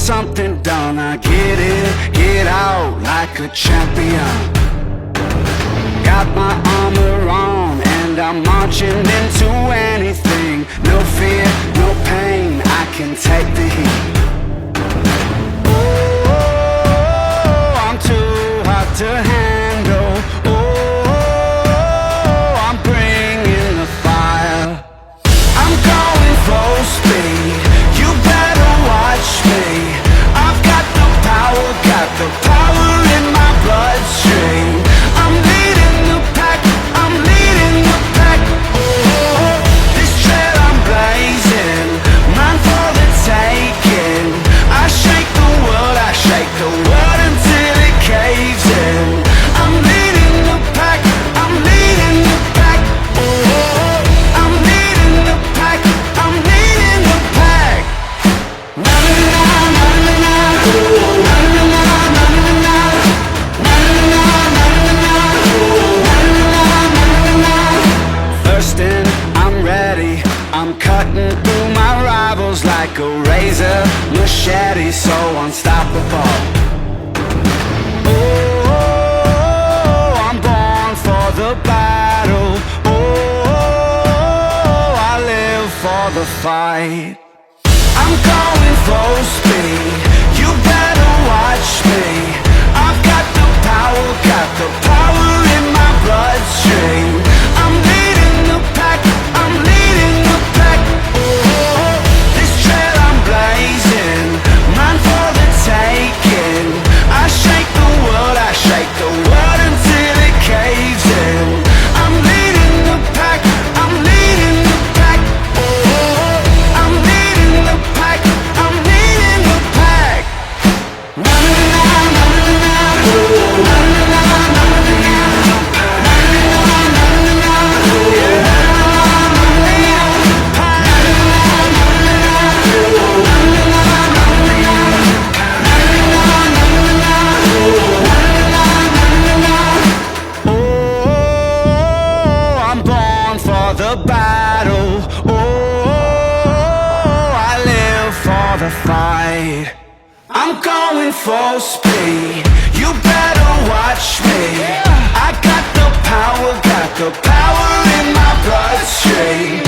something done, I get in, get out like a champion. Got my armor on and I'm marching into anything. No fear, no pain, I can take the heat. Oh, I'm too hot to handle. Oh, I'm bringing the fire. I'm going full speed, you better watch me. I've got the power in my bloodstream. I'm leading the pack, I'm leading the pack. Oh, this trail I'm blazing, mine for the taking. I shake the world until it caves in. I'm leading the pack, I'm leading the pack. Oh, I'm leading the pack, I'm leading the pack. Na na na na na na, na na na na na na, na na na na. First in, I'm ready. I'm cutting through my rivals like a razor machete, so unstoppable. Oh, I'm born for the battle. Oh, I live for the fight. I'm going full speed, you better watch me. I've got the power in my bloodstream. I'm leading the pack, I'm leading the pack. Oh, this trail I'm blazing, mine for the taking. I shake the world until it caves in. I'm leading the pack, I'm leading the pack. Oh, I'm leading the pack, I'm leading the pack. Na na na na na na, na na na na na na, na na na na na. Oh, I'm born for the battle. Oh, I live for the fight. I'm going full speed, you better watch me. I got the power in my bloodstream.